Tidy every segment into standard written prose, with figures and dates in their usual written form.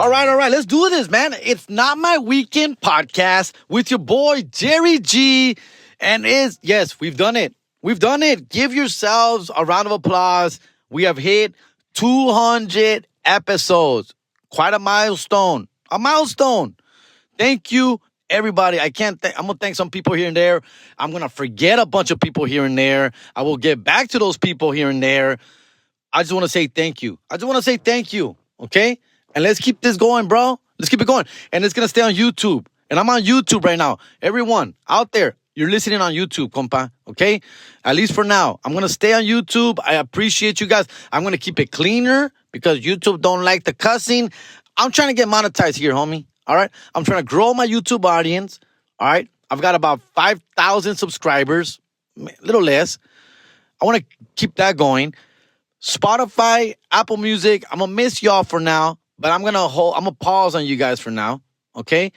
All right. Let's do this, man. It's Not My Weekend podcast with your boy, Jerry G. And yes, we've done it. We've done it. Give yourselves a round of applause. We have hit 200 episodes. Quite a milestone. A milestone. Thank you, everybody. I'm going to thank some people here and there. I'm going to forget a bunch of people here and there. I will get back to those people here and there. I just want to say thank you. Okay? And let's keep this going, bro. Let's keep it going. And it's going to stay on YouTube. And I'm on YouTube right now. Everyone out there, you're listening on YouTube, compa. Okay? At least for now. I'm going to stay on YouTube. I appreciate you guys. I'm going to keep it cleaner because YouTube don't like the cussing. I'm trying to get monetized here, homie. All right? I'm trying to grow my YouTube audience. All right? I've got about 5,000 subscribers. A little less. I want to keep that going. Spotify, Apple Music, I'm going to miss y'all for now. But I'm gonna pause on you guys for now, okay?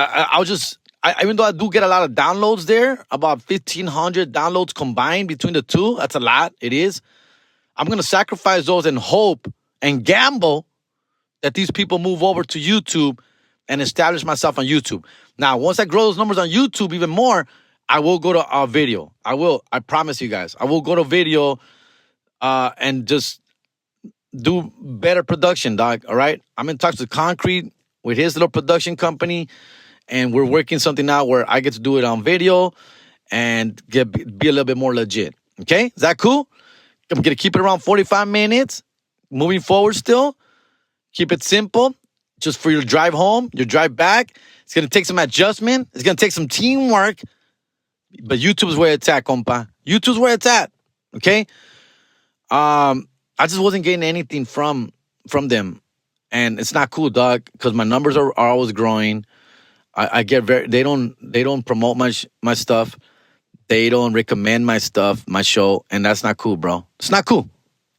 Even though I do get a lot of downloads there, about 1,500 downloads combined between the two. That's a lot. It is. I'm gonna sacrifice those and hope and gamble that these people move over to YouTube and establish myself on YouTube. Now, once I grow those numbers on YouTube even more, I will go to a video. I promise you guys. I will go to video and just do better production, dog. All right. I'm in touch with Concrete with his little production company, and we're working something out where I get to do it on video and be a little bit more legit. Okay, is that cool? I'm gonna keep it around 45 minutes. Moving forward, still keep it simple. Just for your drive home, your drive back. It's gonna take some adjustment. It's gonna take some teamwork. But YouTube's where it's at, compa. YouTube's where it's at. Okay. I just wasn't getting anything from them, and it's not cool, dog. Because my numbers are always growing. I get they don't promote my stuff. They don't recommend my stuff, my show, and that's not cool, bro. It's not cool.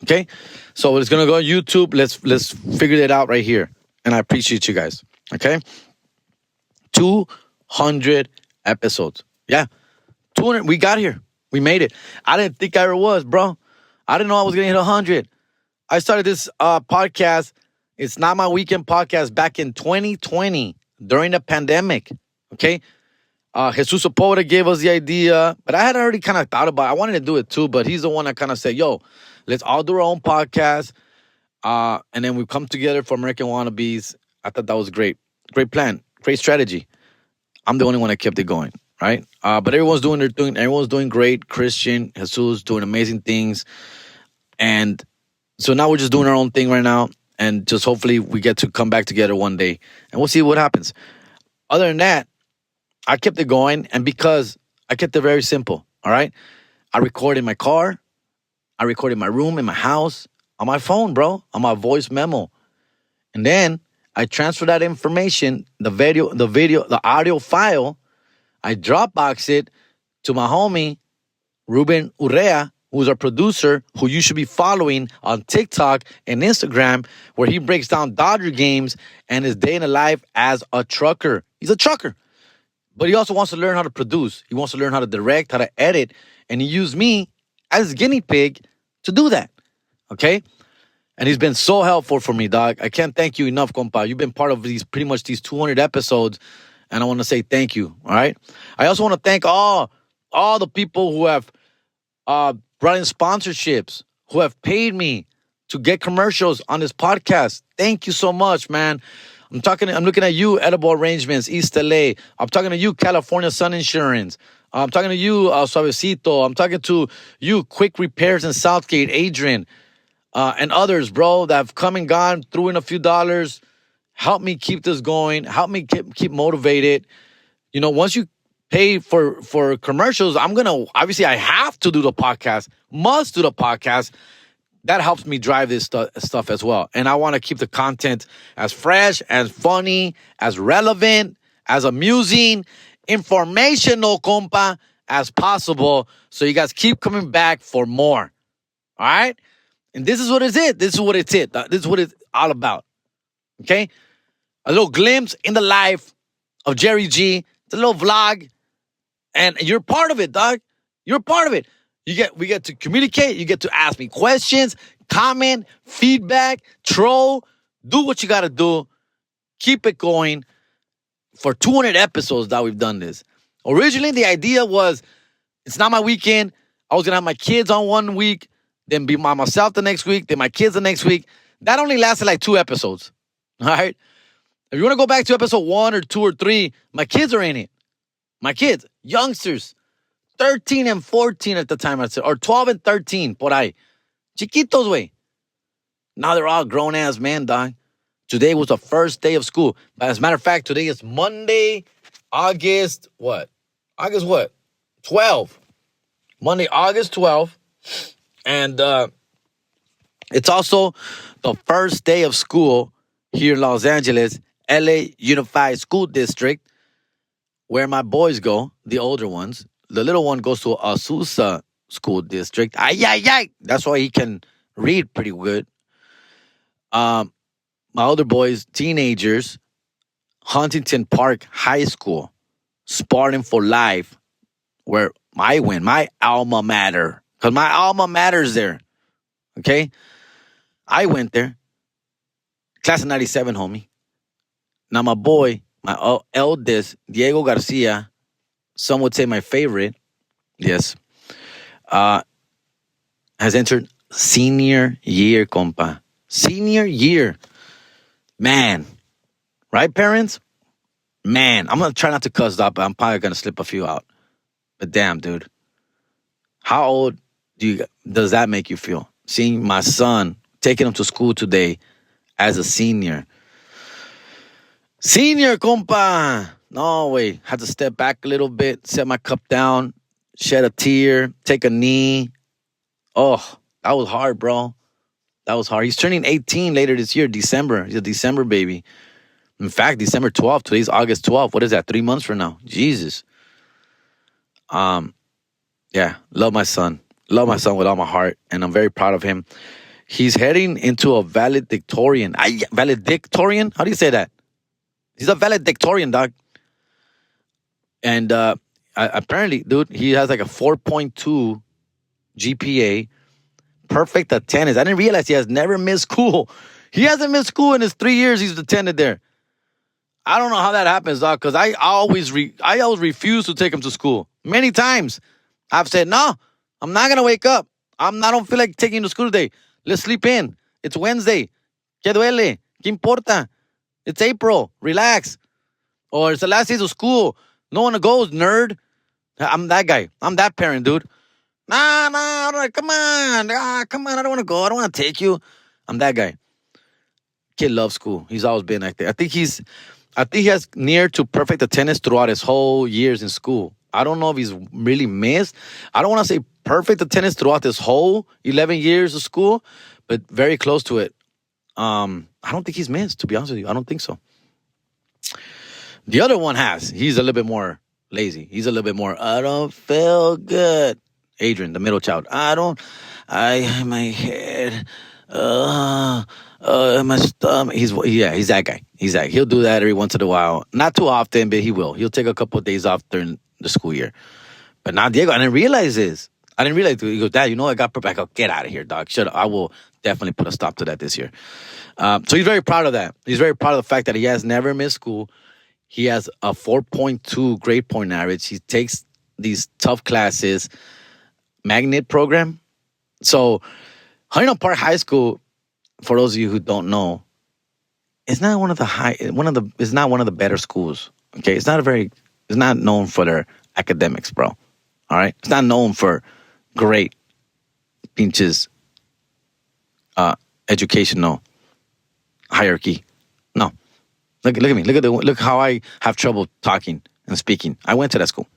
Okay, so it's gonna go on YouTube. Let's figure it out right here, and I appreciate you guys. Okay, 200 episodes. Yeah, 200. We got here. We made it. I didn't think I ever was, bro. I didn't know I was going to hit 100. I started this podcast. It's Not My Weekend podcast back in 2020 during the pandemic. Okay. Jesus Sepulveda gave us the idea, but I had already kind of thought about it. I wanted to do it too, but he's the one that kind of said, yo, let's all do our own podcast. And then we come together for American Wannabes. I thought that was great. Great plan. Great strategy. I'm the only one that kept it going. Right? But everyone's doing great. Christian, Jesus doing amazing things. And so now we're just doing our own thing right now. And just hopefully we get to come back together one day. And we'll see what happens. Other than that, I kept it going. And because I kept it very simple. All right? I record in my car. I record in my room, in my house, on my phone, bro. On my voice memo. And then I transfer that information, the audio file. I Dropbox it to my homie, Ruben Urrea, who's our producer, who you should be following on TikTok and Instagram, where he breaks down Dodger games and his day in the life as a trucker. He's a trucker. But he also wants to learn how to produce. He wants to learn how to direct, how to edit. And he used me as his guinea pig to do that. Okay? And he's been so helpful for me, dog. I can't thank you enough, compa. You've been part of pretty much these 200 episodes. And I want to say thank you, all right? I also want to thank all the people who have brought in sponsorships, who have paid me to get commercials on this podcast. Thank you so much, man. I'm looking at you, Edible Arrangements, East LA. I'm talking to you, California Sun Insurance. I'm talking to you, Suavecito. I'm talking to you, Quick Repairs in Southgate, Adrian, and others, bro, that have come and gone, threw in a few dollars. Help me keep this going. Help me keep motivated. You know, once you pay for commercials, obviously I have to do the podcast, must do the podcast. That helps me drive this stuff as well. And I want to keep the content as fresh, as funny, as relevant, as amusing, informational, compa, as possible. So you guys keep coming back for more. All right? And this is what it's it. This is what it's all about. Okay? A little glimpse in the life of Jerry G. It's a little vlog. And you're part of it, dog. You're part of it. We get to communicate. You get to ask me questions, comment, feedback, troll. Do what you got to do. keep it going for 200 episodes that we've done this. Originally, the idea was it's not my weekend. I was going to have my kids on 1 week, then be by myself the next week, then my kids the next week. That only lasted like 2 episodes. All right? If you want to go back to episode 1 or 2 or 3, my kids are in it. My kids, youngsters, 13 and 14 at the time, or 12 and 13, por ahí. Chiquitos, way. Now they're all grown-ass men, dog. Today was the first day of school. As a matter of fact, today is Monday, August what? August what? 12. Monday, August 12th. And it's also the first day of school here in Los Angeles, LA Unified School District, where my boys go, the older ones. The little one goes to Azusa School District. Ay, ay, ay. That's why he can read pretty good. My older boys, teenagers, Huntington Park High School, Spartan for Life, where I went, my alma mater. Because my alma mater's there. Okay? I went there. Class of 97, homie. Now my boy, my eldest, Diego Garcia, some would say my favorite, yes, has entered senior year, compa. Senior year. Man. Right, parents? Man. I'm going to try not to cuss up, but I'm probably going to slip a few out. But damn, dude. How old does that make you feel? Seeing my son, taking him to school today as a senior. Senior, compa. No, wait. Had to step back a little bit, set my cup down, shed a tear, take a knee. Oh, that was hard, bro. That was hard. He's turning 18 later this year, December. He's a December baby. In fact, December 12th. Today's August 12th. What is that? 3 months from now. Jesus. Yeah, love my son. Love my son with all my heart, and I'm very proud of him. He's heading into a valedictorian. Valedictorian? How do you say that? He's a valedictorian, dog. And apparently, dude, he has like a 4.2 GPA. Perfect attendance. I didn't realize he has never missed school. He hasn't missed school in his 3 years he's attended there. I don't know how that happens, dog, because I always refuse to take him to school. Many times. I've said, no, I'm not going to wake up. I don't feel like taking him to school today. Let's sleep in. It's Wednesday. ¿Qué duele? ¿Qué importa? It's April. Relax. Or it's the last days of school. No one goes, nerd. I'm that guy. I'm that parent, dude. Nah, come on. Come on. I don't want to go. I don't want to take you. I'm that guy. Kid loves school. He's always been like that. I think he has near to perfect attendance throughout his whole years in school. I don't know if he's really missed. I don't want to say perfect attendance throughout this whole 11 years of school, but very close to it. I don't think he's missed, to be honest with you. I don't think so. The other one has. He's a little bit more lazy. He's a little bit more, I don't feel good. Adrian, the middle child. My head, my stomach. He's that guy. He'll do that every once in a while. Not too often, but he will. He'll take a couple of days off during the school year. But now Diego, I didn't realize this. He goes, Dad, you know I got prepared. I go, get out of here, dog. Shut up. I will definitely put a stop to that this year. So he's very proud of that. He's very proud of the fact that he has never missed school. He has a 4.2 grade point average. He takes these tough classes. Magnet program. So Huntington Park High School, for those of you who don't know, it's not one of the better schools. Okay, it's not known for their academics, bro. All right, it's not known for great pinches educational hierarchy. No, look at me. Look how I have trouble talking and speaking. I went to that school.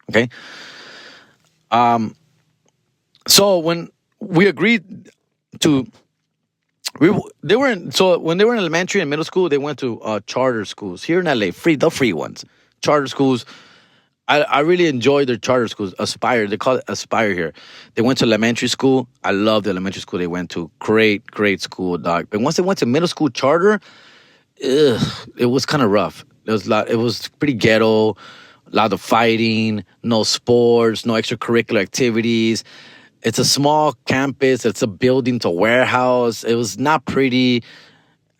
Okay. So when we agreed to, when they were in elementary and middle school, they went to charter schools here in LA, the free ones, charter schools. I really enjoyed their charter schools. Aspire, they call it Aspire here. They went to elementary school. I love the elementary school they went to. Great school, dog. But once they went to middle school charter, it was kind of rough. It was pretty ghetto. A lot of fighting, no sports, no extracurricular activities. It's a small campus. It's a building to warehouse. It was not pretty.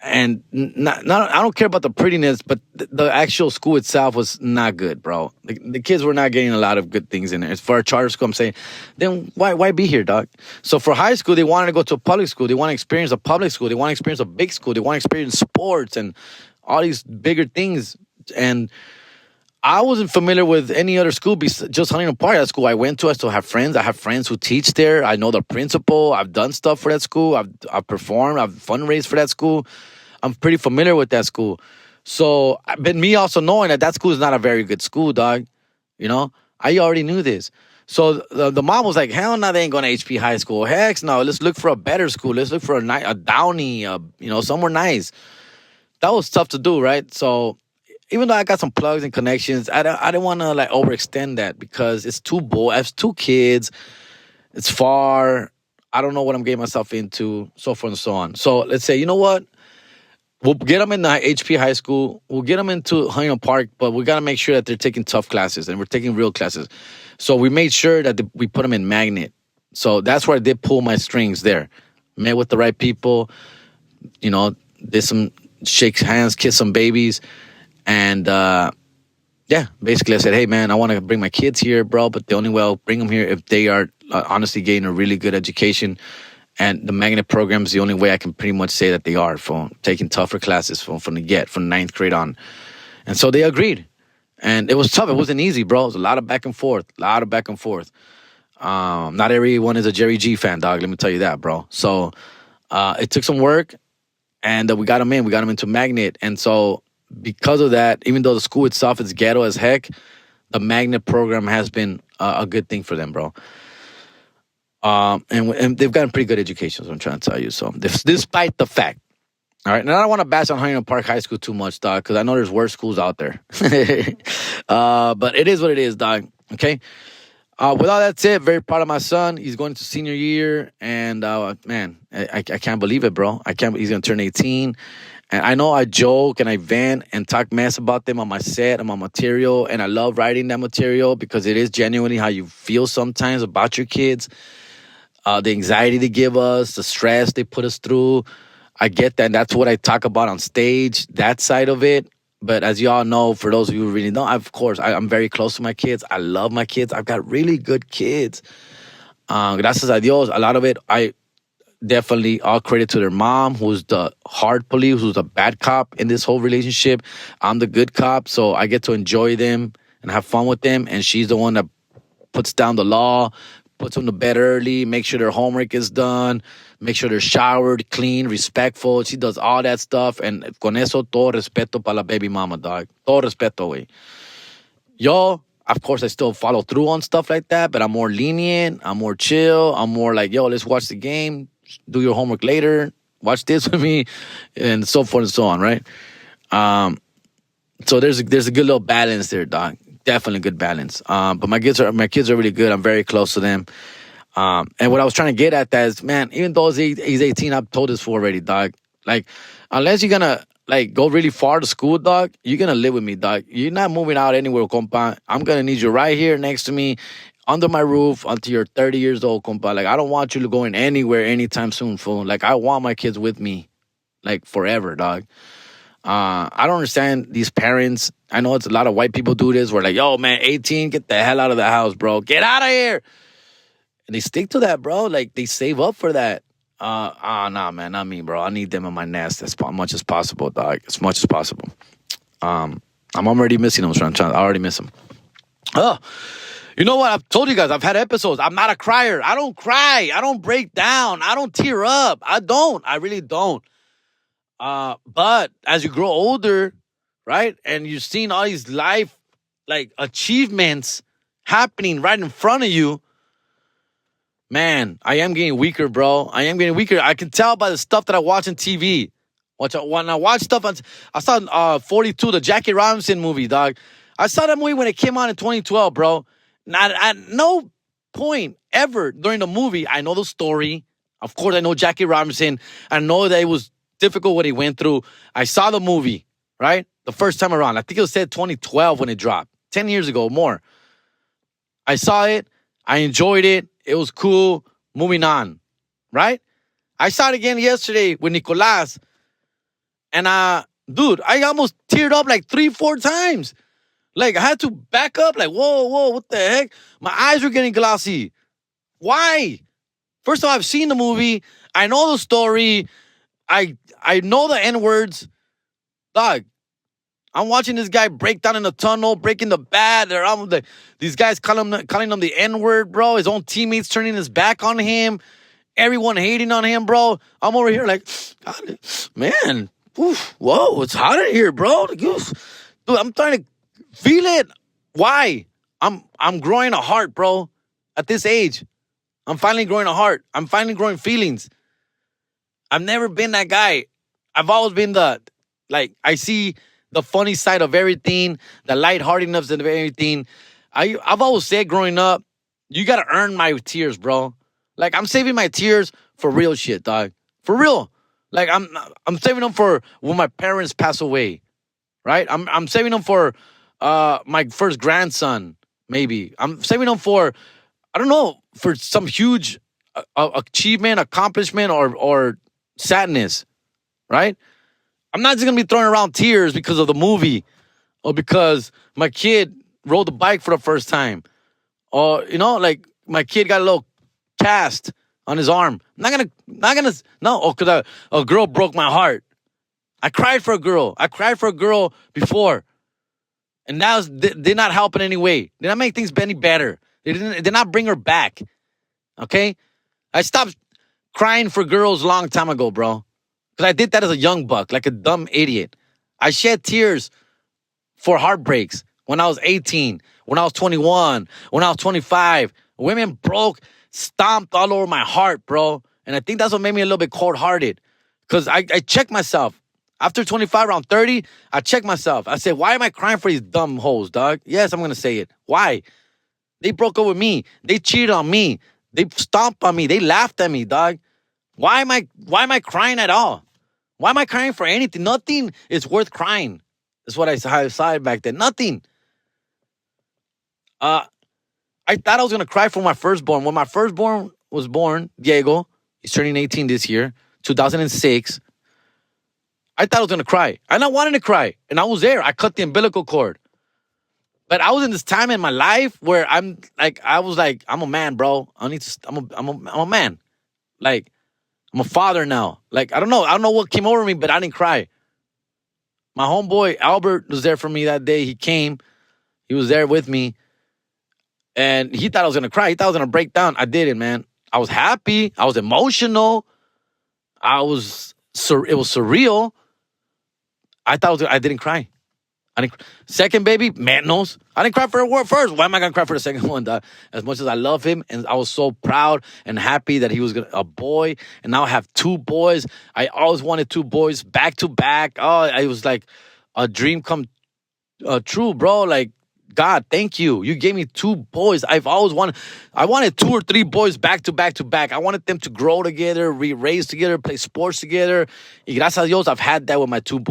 not I don't care about the prettiness, but the actual school itself was not good, bro. The kids were not getting a lot of good things in there. As for a charter school, I'm saying, then why be here, dog? So for high school, they wanted to go to a public school. They want to experience a public school. They want to experience a big school. They want to experience sports and all these bigger things. And I wasn't familiar with any other school besides just Huntington Park. That school I went to, I still have friends. I have friends who teach there. I know the principal. I've done stuff for that school. I've performed. I've fundraised for that school. I'm pretty familiar with that school. So, but me also knowing that school is not a very good school, dog. You know, I already knew this. So the mom was like, hell no, they ain't going to HP High School. Heck no, let's look for a better school. Let's look for a Downey, somewhere nice. That was tough to do, right? So even though I got some plugs and connections, I didn't want to like overextend that because it's I have two kids. It's far. I don't know what I'm getting myself into, so forth and so on. So let's say, you know what? We'll get them in the HP High School. We'll get them into Huntington Park, but we got to make sure that they're taking tough classes and we're taking real classes. So we made sure that we put them in Magnet. So that's where I did pull my strings there. Met with the right people, did some shakes hands, kiss some babies. And, basically I said, hey, man, I want to bring my kids here, bro, but the only way I'll bring them here if they are honestly getting a really good education. And the Magnet program is the only way I can pretty much say that they are for taking tougher classes from ninth grade on. And so they agreed. And it was tough. It wasn't easy, bro. It was a lot of back and forth. Not everyone is a Jerry G fan, dog. Let me tell you that, bro. So it took some work, and we got them in. We got them into Magnet. And so because of that, even though the school itself is ghetto as heck, the Magnet program has been a good thing for them, bro. And they've gotten pretty good education, so I'm trying to tell you. So despite the fact, all right, and I don't want to bash on Huntington Park High School too much, dog, because I know there's worse schools out there. But it is what it is, dog. Okay. With all that said, very proud of my son. He's going to senior year, and man, I can't believe it, bro. He's gonna turn 18. And I know I joke and I vent and talk mess about them on my set and my material, and I love writing that material because it is genuinely how you feel sometimes about your kids. The anxiety they give us, the stress they put us through. I get that. And that's what I talk about on stage, that side of it. But as you all know, for those of you who really know, of course, I'm very close to my kids. I love my kids. I've got really good kids. Gracias a Dios. A lot of it, I definitely all credit to their mom, who's the hard police, who's the bad cop in this whole relationship. I'm the good cop, so I get to enjoy them and have fun with them. And she's the one that puts down the law, puts them to bed early, make sure their homework is done, make sure they're showered, clean, respectful. She does all that stuff. And con eso, todo respeto para la baby mama, dog. Todo respeto, güey. Yo, of course, I still follow through on stuff like that, but I'm more lenient. I'm more chill. I'm more like, yo, let's watch the game. Do your homework later. Watch this with me, and so forth and so on, right? So there's a good little balance there, dog. Definitely good balance. But my kids are really good. I'm very close to them. And what I was trying to get at that is, man, even though he's 18, I've told this already, dog. Like, unless you're gonna like go really far to school, dog, you're gonna live with me, dog. You're not moving out anywhere, compa. I'm gonna need you right here next to me, under my roof until you're 30 years old, compa. Like, I don't want you going anywhere anytime soon, fool. Like, I want my kids with me, like, forever, dog. I don't understand these parents. I know it's a lot of white people do this. We're like, yo, man, 18, get the hell out of the house, bro. Get out of here. And they stick to that, bro. Like, they save up for that. Nah, man, not me, bro. I need them in my nest as much as possible, dog. As much as possible. I'm already missing them. I already miss them. Oh, you know what? I've told you guys, I've had episodes. I'm not a crier. I don't cry. I don't break down. I don't tear up. I don't. I really don't. But as you grow older, right, and you're seeing all these life, like, achievements happening right in front of you, man, I am getting weaker, bro. I am getting weaker. I can tell by the stuff that I watch on TV. When I watch stuff, I saw 42, the Jackie Robinson movie, dog. I saw that movie when it came out in 2012, bro. Not at no point ever during the movie, I know the story. Of course, I know Jackie Robinson. I know that it was difficult what he went through. I saw the movie, right? The first time around. I think it was said 2012 when it dropped. 10 years ago, more. I saw it. I enjoyed it. It was cool. Moving on, right? I saw it again yesterday with Nicolas. And dude, I almost teared up like 3, 4 times. Like I had to back up. Like whoa, what the heck? My eyes were getting glossy. Why? First of all, I've seen the movie. I know the story. I know the N words. Dog, I'm watching this guy break down in the tunnel, breaking the bat. These guys calling him the N word, bro. His own teammates turning his back on him. Everyone hating on him, bro. I'm over here like, God, man, oof, whoa, it's hot in here, bro. Dude, I'm trying to feel it. Why? I'm growing a heart, bro. At this age, I'm finally growing a heart. I'm finally growing feelings. I've never been that guy. I've always been I see the funny side of everything, the lightheartedness of everything. I've always said growing up, you gotta earn my tears, bro. Like I'm saving my tears for real shit, dog. For real. Like I'm saving them for when my parents pass away, right? I'm saving them for my first grandson, maybe. I'm saving them for I don't know for some huge achievement, accomplishment, or sadness, right? I'm not just gonna be throwing around tears because of the movie or because my kid rode the bike for the first time, or like my kid got a little cast on his arm. No, or because a girl broke my heart. I cried for a girl. I cried for a girl before, and now they're not helping any way. They're not make things any better. They did not bring her back. Okay, I stopped crying for girls a long time ago, bro. Because I did that as a young buck, like a dumb idiot. I shed tears for heartbreaks when I was 18, when I was 21, when I was 25. Women stomped all over my heart, bro. And I think that's what made me a little bit cold-hearted. Because I checked myself. After 25, around 30, I checked myself. I said, why am I crying for these dumb hoes, dog? Yes, I'm going to say it. Why? They broke up with me. They cheated on me. They stomped on me. They laughed at me, dog. Why am I crying at all? Why am I crying for anything? Nothing is worth crying. That's what I saw it back then. Nothing. I thought I was gonna cry for my firstborn. When my firstborn was born, Diego, he's turning 18 this year, 2006. I thought I was gonna cry. And I wanted to cry. And I was there. I cut the umbilical cord. But I was in this time in my life where I'm a man, bro. I'm a man. Like, I'm a father now. Like, I don't know what came over me, but I didn't cry. My homeboy, Albert, was there for me that day. He came. He was there with me. And he thought I was going to cry. He thought I was going to break down. I didn't, man. I was happy. I was emotional. It was surreal. I didn't cry. Second baby, man knows. I didn't cry for a first. Why am I gonna cry for the second one, dog? As much as I love him, and I was so proud and happy that he was a boy, and now I have 2 boys. I always wanted 2 boys back to back. Oh, it was like a dream come true, bro. Like, God, thank you. You gave me 2 boys. I wanted 2 or 3 boys back to back to back. I wanted them to grow together, raise together, play sports together. Y gracias a Dios, I've had that with my 2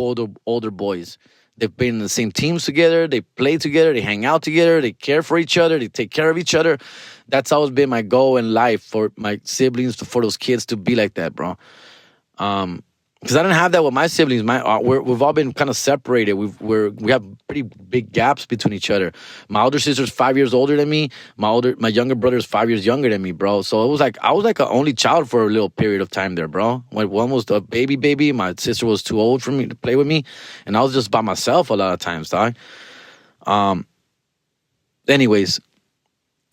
older boys. They've been in the same teams together. They play together. They hang out together. They care for each other. They take care of each other. That's always been my goal in life for my siblings, for those kids to be like that, bro. Because I didn't have that with my siblings. We've all been kind of separated. We have pretty big gaps between each other. My older sister's 5 years older than me. My younger brother's 5 years younger than me, bro. So it was like I was like an only child for a little period of time there, bro. When one was a baby, my sister was too old for me to play with me, and I was just by myself a lot of times, dog. Anyways,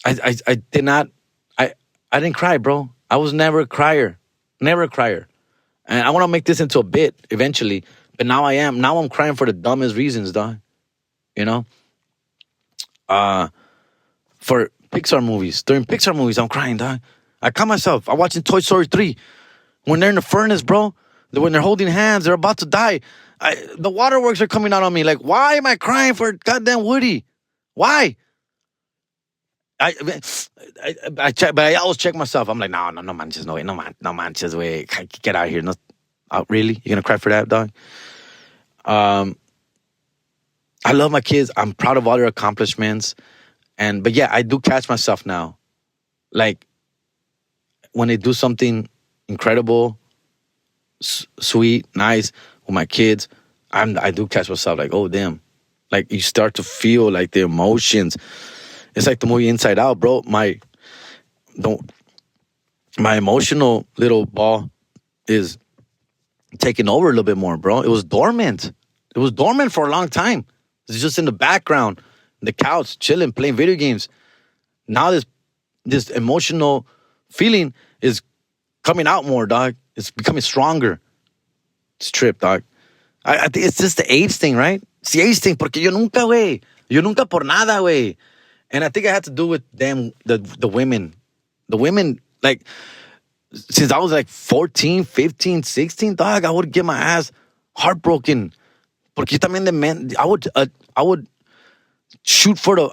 I didn't cry, bro. I was never a crier, never a crier. And I want to make this into a bit eventually, but now I am. Now I'm crying for the dumbest reasons, dog. You know? For Pixar movies. During Pixar movies, I'm crying, dog. I caught myself. I'm watching Toy Story 3. When they're in the furnace, bro, when they're holding hands, they're about to die. The waterworks are coming out on me. Like, why am I crying for goddamn Woody? Why? But I always check myself. I'm like, no manches, no way, no manches, way, get out of here. No, really? You're gonna cry for that, dog? I love my kids. I'm proud of all their accomplishments, but yeah, I do catch myself now, like when they do something incredible, sweet, nice. with my kids, I do catch myself like, oh damn, like you start to feel like the emotions. It's like the movie Inside Out, bro. Don't my emotional little ball is taking over a little bit more, bro. It was dormant. It was dormant for a long time. It's just in the background, the couch, chilling, playing video games. Now this emotional feeling is coming out more, dog. It's becoming stronger. It's trip, dog. I think it's just the age thing, right? It's the age thing, porque yo nunca, güey. Yo nunca por nada, güey. And I think it had to do with them, the women. The women, like, since I was like 14, 15, 16, dog, I would get my ass heartbroken. Porque también the men, I would shoot for the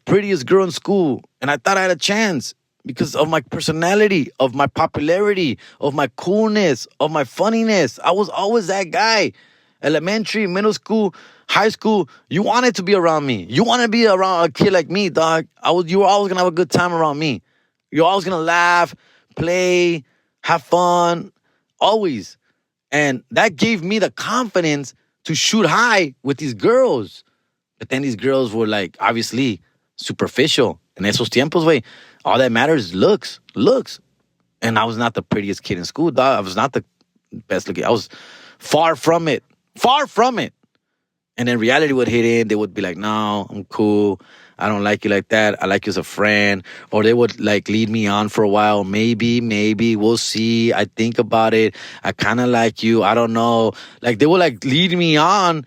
prettiest girl in school, and I thought I had a chance because of my personality, of my popularity, of my coolness, of my funniness. I was always that guy. Elementary, middle school, high school, you wanted to be around me. You want to be around a kid like me, dog. You were always gonna have a good time around me. You're always gonna laugh, play, have fun, always. And that gave me the confidence to shoot high with these girls. But then these girls were like, obviously, superficial. En esos tiempos, güey, all that matters is looks. And I was not the prettiest kid in school, dog. I was not the best looking. I was far from it. And then reality would hit in. They would be like, no, I'm cool. I don't like you like that. I like you as a friend. Or they would like lead me on for a while. Maybe, we'll see. I think about it. I kind of like you. I don't know. Like they would like lead me on,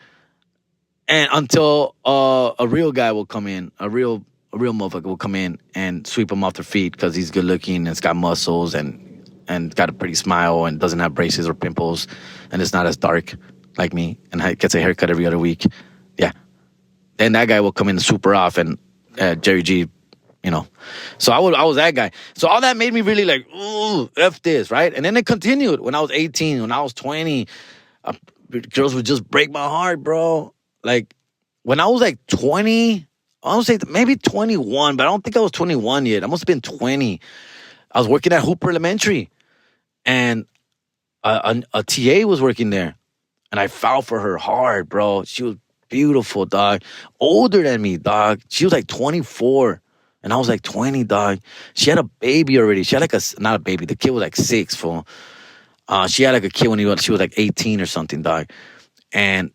and until a real guy will come in, a real motherfucker will come in and sweep them off their feet because he's good looking and it's got muscles and got a pretty smile and doesn't have braces or pimples and it's not as dark like me and gets a haircut every other week. Yeah. Then that guy will come in super off and Jerry G, you know. So I was that guy. So all that made me really like, ooh, F this, right? And then it continued when I was 18, when I was 20. Girls would just break my heart, bro. Like when I was like 20, I would say maybe 21, but I don't think I was 21 yet. I must have been 20. I was working at Hooper Elementary and a TA was working there. And I fell for her hard, bro. She was beautiful, dog. Older than me, dog. She was like 24. And I was like 20, dog. She had a baby already. She had like not a baby. The kid was like 6, fool. She had like a kid when she was like 18 or something, dog. And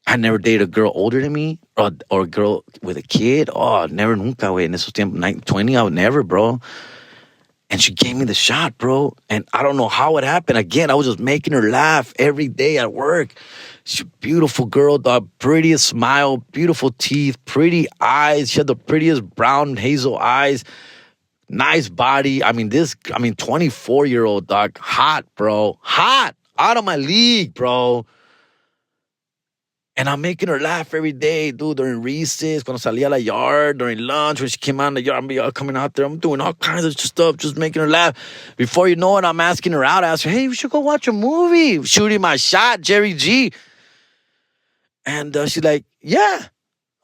I never dated a girl older than me or a girl with a kid. Oh, never, nunca, güey. En esos tiempos, 20, I would never, bro. And she gave me the shot, bro. And I don't know how it happened. Again, I was just making her laugh every day at work. She's a beautiful girl, the prettiest smile, beautiful teeth, pretty eyes. She had the prettiest brown hazel eyes. Nice body. 24-year-old, dog. Hot, bro. Hot. Out of my league, bro. And I'm making her laugh every day, dude, during recess, cuando salía a la yard, during lunch, when she came out in the yard, I'm coming out there, I'm doing all kinds of stuff, just making her laugh. Before you know it, I'm asking her out. I asked her, hey, we should go watch a movie. Shooting my shot, Jerry G. And she's like, yeah,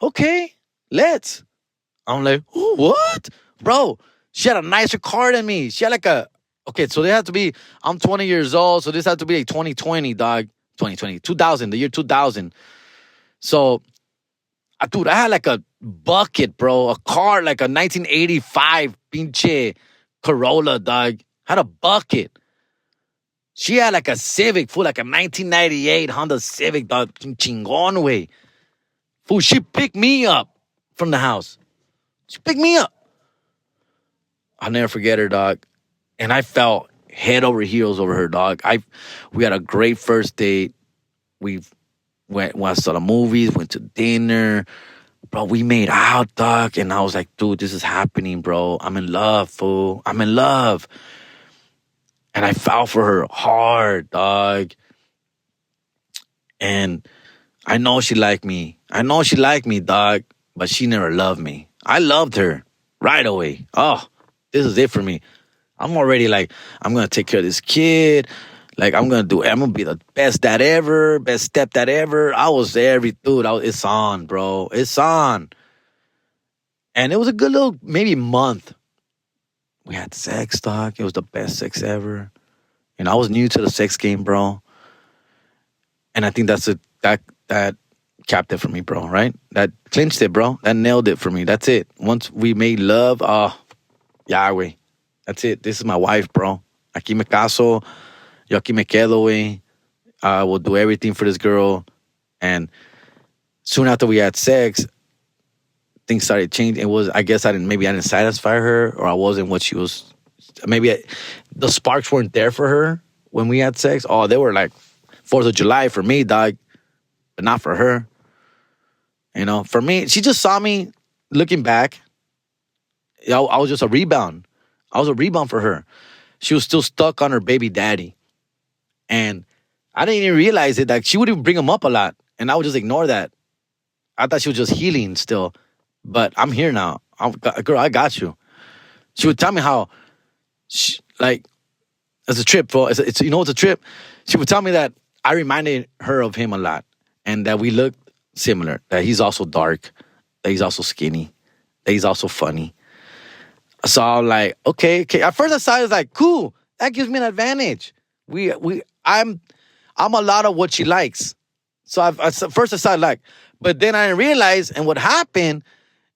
okay, let's. I'm like, oh, what? Bro, she had a nicer car than me. She had like okay, so they had to be, I'm 20 years old, so this had to be like 2020, dog. 2020, the year 2000. So, dude, I had like a bucket, bro. A car, like a 1985 pinche Corolla, dog. Had a bucket. She had like a Civic, fool, like a 1998 Honda Civic, dog. Chingon, way. Fool, she picked me up from the house. She picked me up. I'll never forget her, dog. And I felt head over heels over her, dog. We had a great first date. We went saw the movies, went to dinner. Bro, we made out, dog. And I was like, dude, this is happening, bro. I'm in love, fool. I'm in love. And I fell for her hard, dog. And I know she liked me. Dog. But she never loved me. I loved her right away. Oh, this is it for me. I'm already like, I'm going to take care of this kid. Like, I'm going to be the best dad ever, best stepdad ever. I was dude, it's on, bro. It's on. And it was a good little, maybe month. We had sex, dog. It was the best sex ever. And I was new to the sex game, bro. And I think that capped it for me, bro, right? That clinched it, bro. That nailed it for me. That's it. Once we made love, Yahweh. That's it. This is my wife, bro. Aquí me caso. Yo aquí me quedo, güey. I will do everything for this girl. And soon after we had sex, things started changing. It was, I guess I didn't satisfy her, or I wasn't what she was. The sparks weren't there for her when we had sex. Oh, they were like 4th of July for me, dog, but not for her. You know, for me, she just saw me looking back. I was just a rebound. I was a rebound for her. She was still stuck on her baby daddy. And I didn't even realize it. Like, she would even bring him up a lot. And I would just ignore that. I thought she was just healing still. But I'm here now. Girl, I got you. She would tell me how, it's a trip, bro. It's you know it's a trip? She would tell me that I reminded her of him a lot. And that we looked similar. That he's also dark. That he's also skinny. That he's also funny. So I'm like, okay. At first I saw it as like, cool. That gives me an advantage. I'm a lot of what she likes. So first I saw it like, but then I realized, and what happened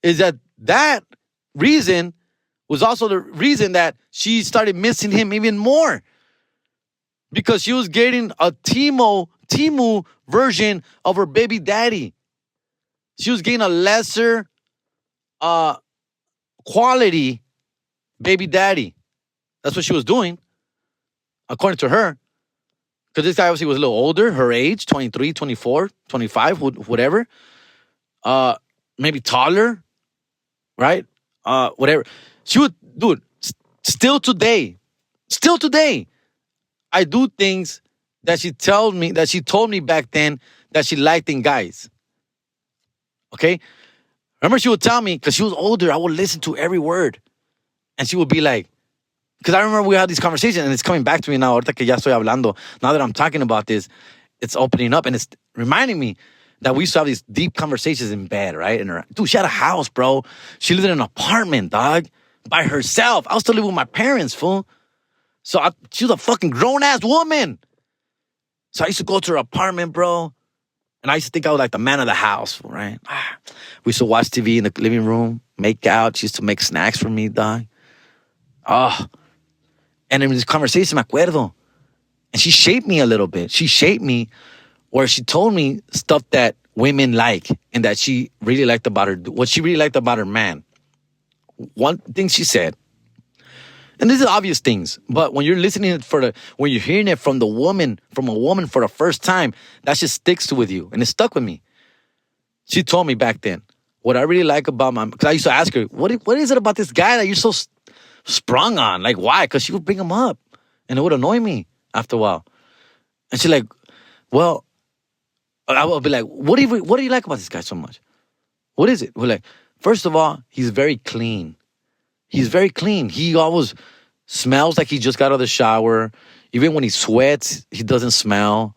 is that reason was also the reason that she started missing him even more. Because she was getting a Timu version of her baby daddy. She was getting a lesser quality baby daddy. That's what she was doing, according to her. Because this guy obviously was a little older, her age, 23, 24, 25, whatever. Maybe taller, right? Whatever. She would, dude, still today, I do things that she told me back then that she liked in guys. Okay? Remember, she would tell me, because she was older, I would listen to every word. And she would be like, because I remember we had these conversations, and it's coming back to me now, ahorita que ya estoy hablando. Now that I'm talking about this, it's opening up, and it's reminding me that we used to have these deep conversations in bed, right? And dude, she had a house, bro. She lived in an apartment, dog, by herself. I was still living with my parents, fool. So she was a fucking grown-ass woman. So I used to go to her apartment, bro. And I used to think I was like the man of the house, right? We used to watch TV in the living room, make out. She used to make snacks for me, dog. Oh. And in this conversation, me acuerdo. And she shaped me a little bit. She shaped me where she told me stuff that women like and that she really liked about her, what she really liked about her man. One thing she said, and these are obvious things, but when you're listening when you're hearing it from a woman for the first time, that just sticks with you, and it stuck with me. She told me back then, what I really like about because I used to ask her, what is it about this guy that you're so sprung on? Like, why? Because she would bring him up, and it would annoy me after a while. And she's like, well, I would be like, what do you like about this guy so much? What is it? We're like, first of all, he's very clean. He's very clean. He always smells like he just got out of the shower. Even when he sweats, he doesn't smell.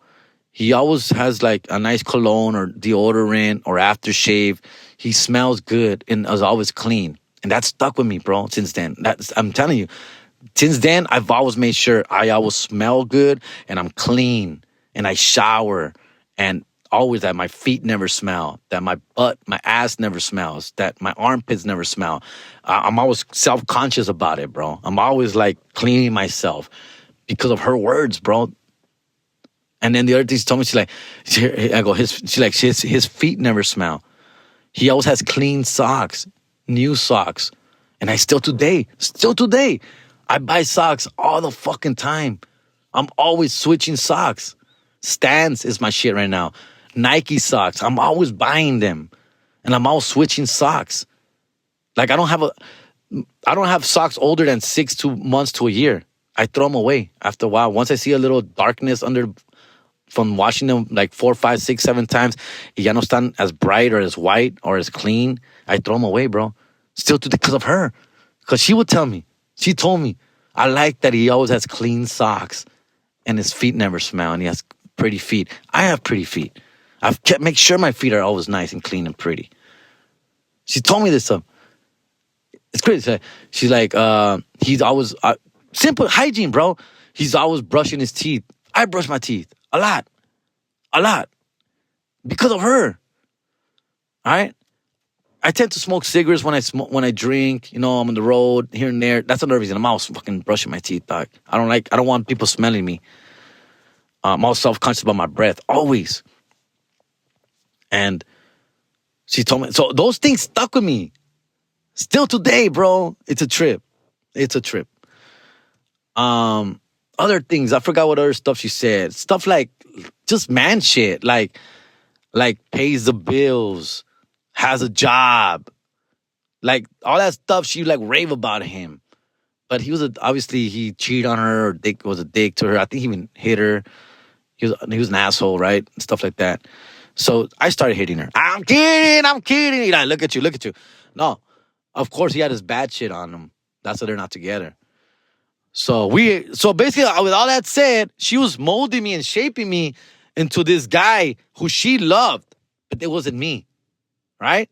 He always has like a nice cologne or deodorant or aftershave. He smells good and is always clean. And that stuck with me, bro, since then. I'm telling you, since then, I've always made sure I always smell good and I'm clean and I shower and always that my feet never smell, that my ass never smells, that my armpits never smell. I'm always self-conscious about it, bro. I'm always like cleaning myself because of her words, bro. And then the other thing she told me, his feet never smell. He always has clean socks, new socks. And I still today, I buy socks all the fucking time. I'm always switching socks. Stans is my shit right now. Nike socks. I'm always buying them. And I'm always switching socks. Like I don't have socks older than 6 months to a year. I throw them away after a while. Once I see a little darkness from washing them like 4, 5, 6, 7 times, y ya no están as bright or as white or as clean, I throw them away, bro. Still because of her. Because she would tell me. She told me, I like that he always has clean socks and his feet never smell and he has pretty feet. I have pretty feet. I've kept make sure my feet are always nice and clean and pretty. She told me this stuff. It's crazy. She's like, he's always simple hygiene, bro. He's always brushing his teeth. I brush my teeth a lot. a lot because of her. All right. I tend to smoke cigarettes when I drink. You know, I'm on the road here and there. That's another reason. I'm always fucking brushing my teeth, dog. I don't want people smelling me. I'm all self-conscious about my breath, always. And she told me, so those things stuck with me. Still today, bro. It's a trip. It's a trip. Other things, I forgot what other stuff she said. Stuff like just man shit. Like pays the bills, has a job. Like all that stuff, she like rave about him. But obviously he cheated on her, or was a dick to her. I think he even hit her. He was an asshole, right? Stuff like that. So I started hitting her. I'm kidding. You know, look at you. No, of course he had his bad shit on him. That's why they're not together. So basically, with all that said, she was molding me and shaping me into this guy who she loved, but it wasn't me, right?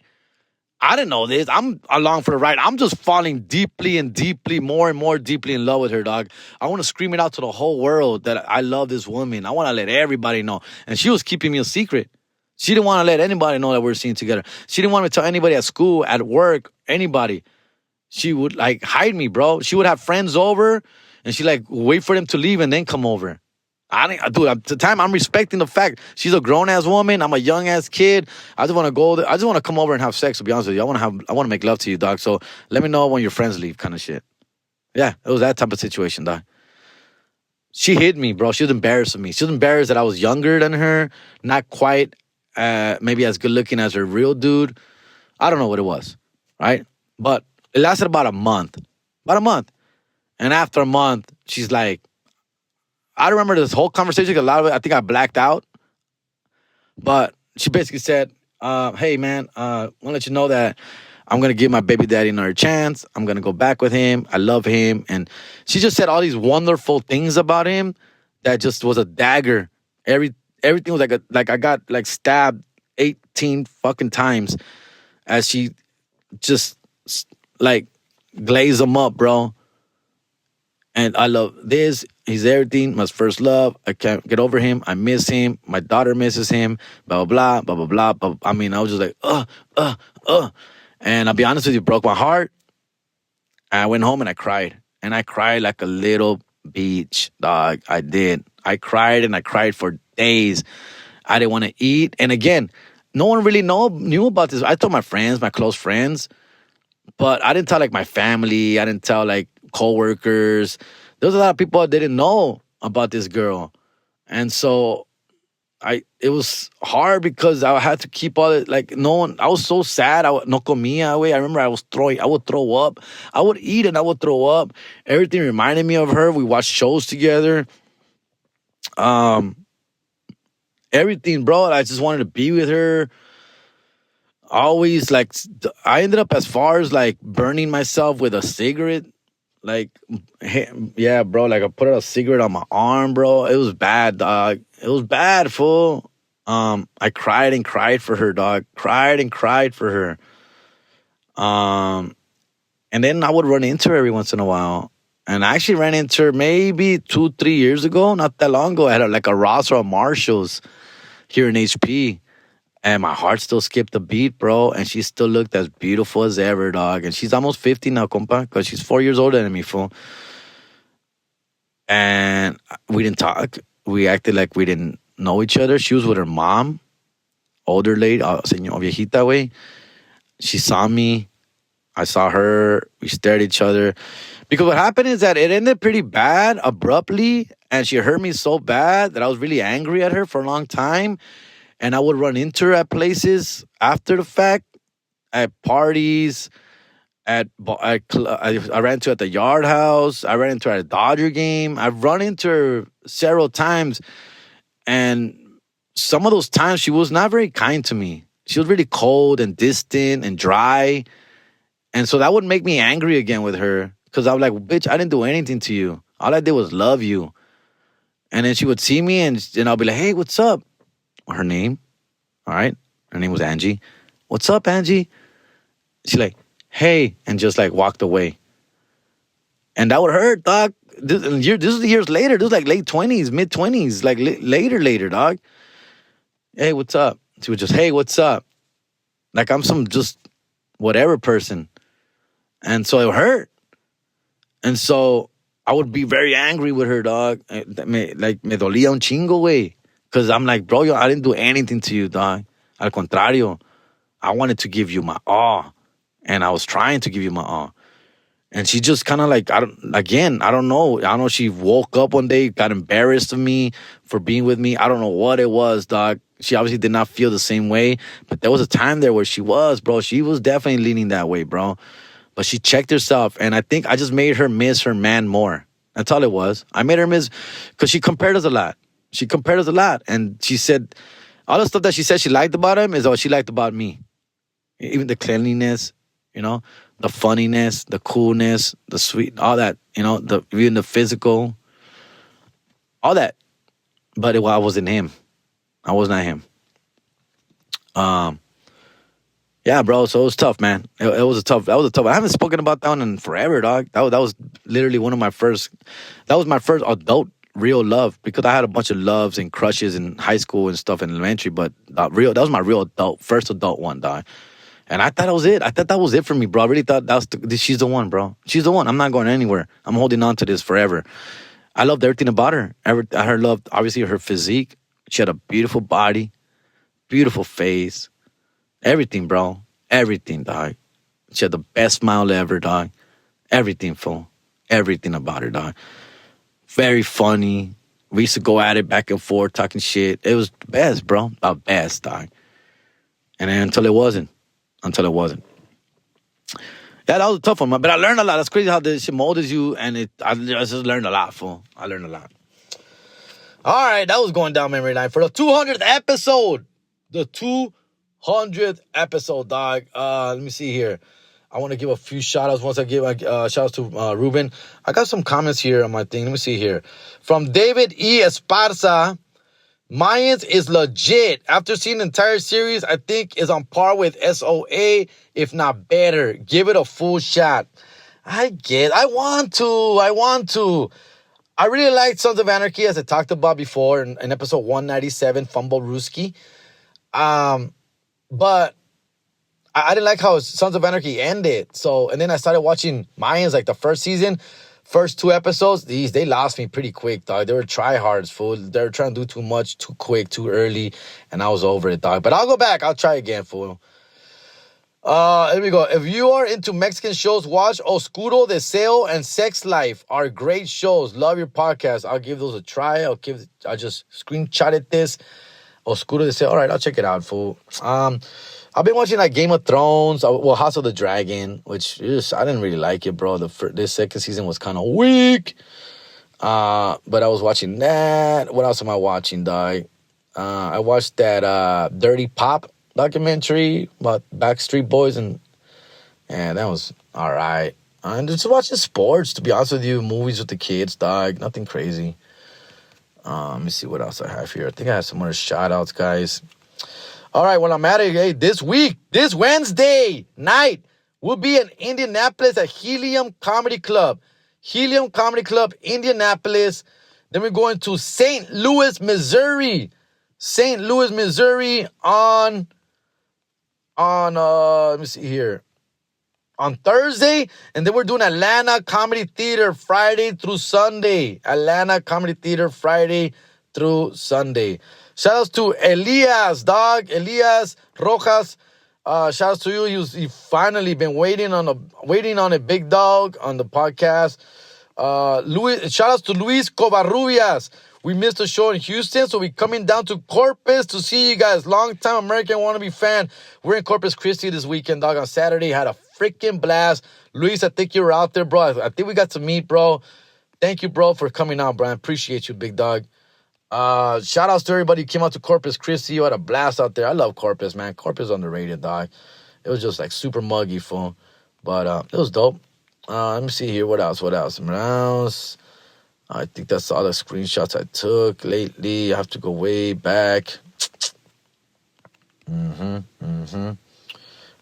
I didn't know this. I'm along for the ride. I'm just falling deeply and deeply, more and more deeply in love with her, dog. I want to scream it out to the whole world that I love this woman. I want to let everybody know. And she was keeping me a secret. She didn't want to let anybody know that we're seen together. She didn't want me to tell anybody at school, at work, anybody. She would like hide me, bro. She would have friends over and she like wait for them to leave and then come over. At the time, I'm respecting the fact she's a grown-ass woman. I'm a young-ass kid. I just want to go there. I just want to come over and have sex, to be honest with you. I want to make love to you, dog. So let me know when your friends leave, kind of shit. Yeah, it was that type of situation, dog. She hid me, bro. She was embarrassed of me. She was embarrassed that I was younger than her, not quite maybe as good-looking as her real dude. I don't know what it was, right? But it lasted about a month. And after a month, she's like, I remember this whole conversation. A lot of it, I think I blacked out. But she basically said, hey, man, I want to let you know that I'm going to give my baby daddy another chance. I'm going to go back with him. I love him. And she just said all these wonderful things about him that just was a dagger. Everything was like I got like stabbed 18 fucking times as she just like glazed him up, bro. And I love this. He's everything. My first love. I can't get over him. I miss him. My daughter misses him. Blah, blah, blah, blah, blah, blah. I mean, I was just like, And I'll be honest with you, it broke my heart. I went home and I cried. And I cried like a little bitch, dog. I did. I cried and I cried for days. I didn't want to eat. And again, no one really knew about this. I told my friends, my close friends. But I didn't tell like my family. I didn't tell like coworkers. There was a lot of people that didn't know about this girl. And so it was hard because I had to keep all it, like no one, I was so sad. No comía, güey. I remember I would throw up. I would eat and I would throw up. Everything reminded me of her. We watched shows together. Everything, bro. I just wanted to be with her. Always like, I ended up as far as like burning myself with a cigarette. Like, yeah, bro. Like I put a cigarette on my arm, bro. It was bad, dog. It was bad, fool. I cried and cried for her, dog. Cried and cried for her. And then I would run into her every once in a while. And I actually ran into her maybe 2-3 years ago, not that long ago. I had like a Ross or a Marshalls here in HP. And my heart still skipped a beat, bro. And she still looked as beautiful as ever, dog. And she's almost 50 now, compa, because she's 4 years older than me, fool. And we didn't talk. We acted like we didn't know each other. She was with her mom, older lady, señor viejita, way. She saw me. I saw her. We stared at each other. Because what happened is that it ended pretty bad, abruptly. And she hurt me so bad that I was really angry at her for a long time. And I would run into her at places after the fact, at parties, I ran into her at the Yard House. I ran into her at a Dodger game. I've run into her several times. And some of those times, she was not very kind to me. She was really cold and distant and dry. And so that would make me angry again with her. Because I was like, bitch, I didn't do anything to you. All I did was love you. And then she would see me and I'll be like, hey, what's up? Her name, all right? Her name was Angie. What's up, Angie? She's like, hey, and just like walked away. And that would hurt, dog. This is years later. This was like late 20s, mid 20s, like later, dog. Hey, what's up? She would just, hey, what's up? Like I'm some just whatever person. And so it hurt. And so I would be very angry with her, dog. Me dolía un chingo, güey. Because I'm like, bro, I didn't do anything to you, dog. Al contrario, I wanted to give you my all. And I was trying to give you my all. And she just kind of like, I don't know. I don't know. She woke up one day, got embarrassed of me for being with me. I don't know what it was, dog. She obviously did not feel the same way. But there was a time there where she was, bro. She was definitely leaning that way, bro. But she checked herself. And I think I just made her miss her man more. That's all it was. I made her miss because she compared us a lot. She compared us a lot. And she said, all the stuff that she said she liked about him is what she liked about me. Even the cleanliness, you know, the funniness, the coolness, the sweet, all that, you know, even the physical, all that. But I wasn't him. I was not him. Yeah, bro. So it was tough, man. It was a tough. That was a tough. I haven't spoken about that one in forever, dog. That was literally one of my first. That was my first adult real love because I had a bunch of loves and crushes in high school and stuff in elementary, but that was my real first adult one, dog. And I thought that was it. I thought that was it for me, bro. I really thought she's the one, bro. She's the one. I'm not going anywhere. I'm holding on to this forever. I loved everything about her. I loved, obviously, her physique. She had a beautiful body, beautiful face, everything, bro. Everything, dog. She had the best smile ever, dog. Everything, fool. Everything about her, dog. Very funny. We used to go at it back and forth, talking shit. It was the best, bro. The best, dog. And then until it wasn't. Yeah, that was a tough one, man. But I learned a lot. That's crazy how this shit molds you, and I just learned a lot, fool. I learned a lot. All right, that was going down memory lane for the 200th episode. The 200th episode, dog. Let me see here. I want to give a few shout-outs. Once I give shout-outs to Ruben. I got some comments here on my thing. Let me see here. From David E. Esparza. Mayans is legit. After seeing the entire series, I think is on par with SOA, if not better. Give it a full shot. I want to. I really liked Sons of Anarchy, as I talked about before in episode 197, Fumble Ruski. But I didn't like how Sons of Anarchy ended. So, and then I started watching Mayans, like the first season. First 2 episodes, they lost me pretty quick, dog. They were tryhards, fool. They were trying to do too much, too quick, too early, and I was over it, dog. But I'll go back. I'll try again, fool. Here we go. If you are into Mexican shows, watch Oscuro Deseo and Sex Life are great shows. Love your podcast. I'll give those a try. I just screenshotted this. Oscuro Deseo. All right, I'll check it out, fool. I've been watching like Game of Thrones, House of the Dragon, which I didn't really like it, bro. This second season was kind of weak. But I was watching that. What else am I watching, dog? I watched that Dirty Pop documentary about Backstreet Boys, and that was all right. And just watching sports, to be honest with you, movies with the kids, dog. Nothing crazy. Let me see what else I have here. I think I have some more shout-outs, guys. All right, well, I'm at it. Hey, this Wednesday night, we'll be in Indianapolis at Helium Comedy Club. Helium Comedy Club, Indianapolis. Then we're going to St. Louis, Missouri. St. Louis, Missouri on let me see here. On Thursday. And then we're doing Atlanta Comedy Theater Friday through Sunday. Atlanta Comedy Theater Friday through Sunday. Shout-outs to Elias, dog. Elias Rojas. Shout-outs to you. You finally been waiting on a big dog on the podcast. Shout-outs to Luis Covarrubias. We missed a show in Houston, so we're coming down to Corpus to see you guys. Long-time American wannabe fan. We're in Corpus Christi this weekend, dog. On Saturday, had a freaking blast. Luis, I think you were out there, bro. I think we got to meet, bro. Thank you, bro, for coming out, bro. I appreciate you, big dog. Shout outs to everybody who came out to Corpus Christi. You had a blast out there. I love Corpus, man. Corpus is underrated, dog. It was just like super muggy, fool. But it was dope. Let me see here. What else? I think that's all the screenshots I took lately. I have to go way back. Yeah,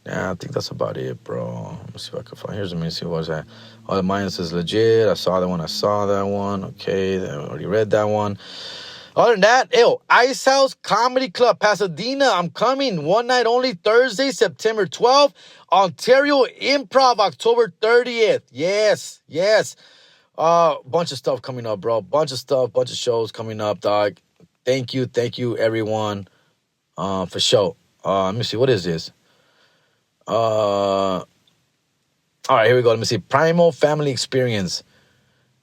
I think that's about it, bro. Let me see if I can find. Let me see what's that. Oh, the Mayans is legit. I saw that one. Okay, I already read that one. Other than that, Ice House Comedy Club, Pasadena. I'm coming. One night only, Thursday, September 12th. Ontario Improv, October 30th. Yes. Bunch of stuff coming up, bro. Bunch of stuff, bunch of shows coming up, dog. Thank you, everyone. For sure. Let me see. What is this? All right, here we go. Let me see. Primal Family Experience.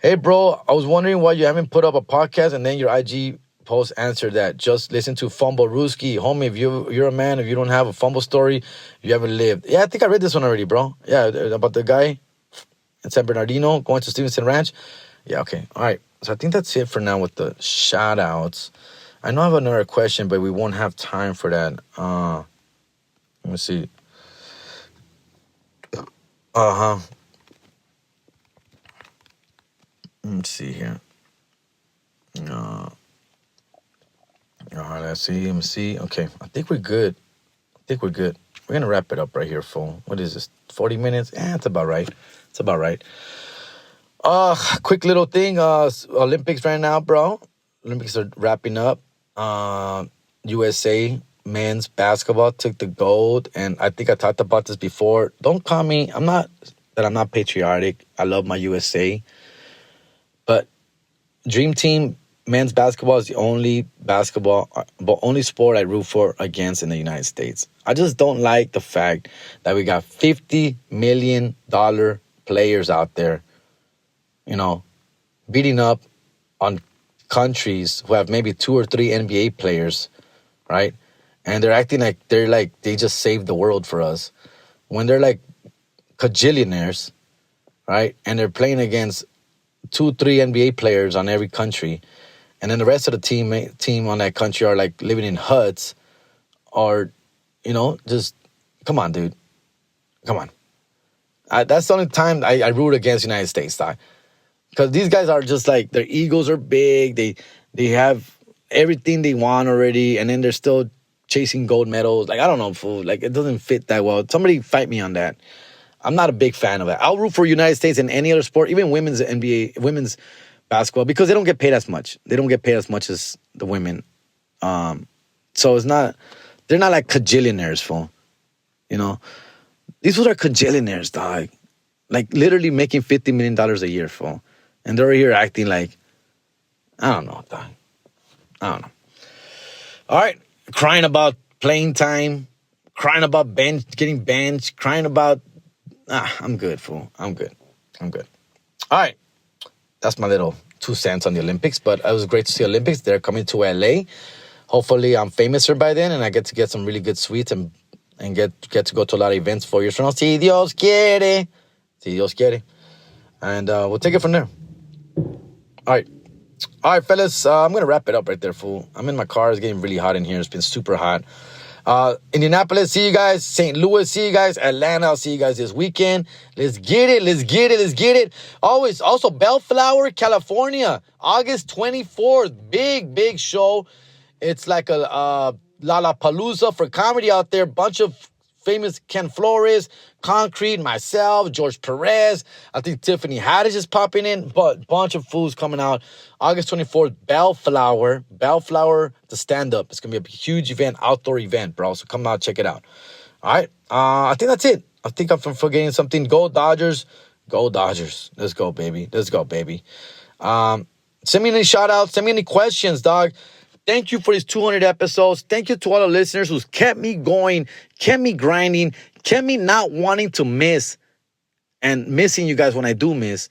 Hey, bro, I was wondering why you haven't put up a podcast and then your IG post answered that. Just listen to Fumble Ruski. Homie, if you're a man, if you don't have a fumble story, you haven't lived. Yeah, I think I read this one already, bro. Yeah, about the guy in San Bernardino going to Stevenson Ranch. Yeah, okay. All right. So I think that's it for now with the shout-outs. I know I have another question, but we won't have time for that. Let me see. Let me see here. All right, let's see. Let me see. Okay, I think we're good. We're going to wrap it up right here, fool. What is this, 40 minutes? It's about right. Quick little thing. Olympics right now, bro. Olympics are wrapping up. USA men's basketball took the gold. And I think I talked about this before. Don't call me. I'm not patriotic. I love my USA. But Dream Team men's basketball is the only sport I root for against in the United States. I just don't like the fact that we got $50 million players out there, beating up on countries who have maybe 2 or 3 NBA players, right? And they're acting like they just saved the world for us. When they're like cajillionaires, right? And they're playing against 2, 3 NBA players on every country. And then the rest of the team on that country are like living in huts or, just, come on, dude. Come on. That's the only time I root against the United States, dog. Because these guys are just like, their egos are big. They have everything they want already. And then they're still chasing gold medals. Like, I don't know, fool. Like, it doesn't fit that well. Somebody fight me on that. I'm not a big fan of it. I'll root for United States in any other sport, even women's NBA, women's basketball, because they don't get paid as much. They don't get paid as much as the women. So they're not like cajillionaires, fool. These fools are cajillionaires, dog. Like literally making $50 million a year, fool. And they're here acting like, I don't know, dog. I don't know. All right. Crying about playing time, crying about getting benched, crying about, I'm good, fool. I'm good. All right. That's my little 2 cents on the Olympics, but it was great to see Olympics. They're coming to LA. Hopefully I'm famouser by then and I get to get some really good suites and get to go to a lot of events 4 years from now. Si Dios quiere. And we'll take it from there. All right, fellas. I'm going to wrap it up right there, fool. I'm in my car. It's getting really hot in here. It's been super hot. Indianapolis, see you guys. St. Louis, see you guys. Atlanta, I'll see you guys this weekend. Let's get it. Always, also Bellflower, California, August 24th. Big show. It's like a Lollapalooza for comedy out there. Bunch of famous Ken Flores, Concrete, myself, George Perez. I think Tiffany Haddish is popping in. But bunch of fools coming out. August 24th, Bellflower, the stand-up. It's going to be a huge event, outdoor event, bro. So come out, check it out. All right. I think that's it. I think I'm forgetting something. Go Dodgers. Let's go, baby. Send me any shout-outs. Send me any questions, dog. Thank you for these 200 episodes. Thank you to all the listeners who's kept me going, kept me grinding, kept me not wanting to miss and missing you guys when I do miss.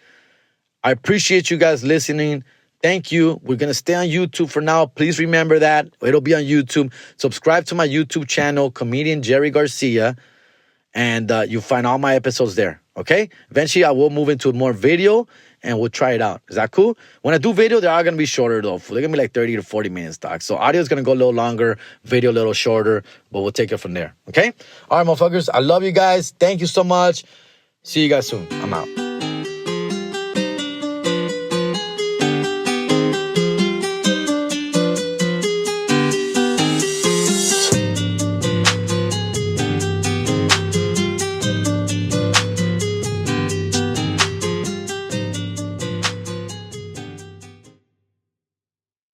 I appreciate you guys listening. Thank you. We're going to stay on YouTube for now. Please remember that. It'll be on YouTube. Subscribe to my YouTube channel, Comedian Jerry Garcia, and you'll find all my episodes there, okay? Eventually, I will move into more video, and we'll try it out. Is that cool? When I do video, they are going to be shorter, though. They're going to be like 30 to 40 minutes, doc. So audio is going to go a little longer, video a little shorter, but we'll take it from there, okay? All right, motherfuckers. I love you guys. Thank you so much. See you guys soon. I'm out.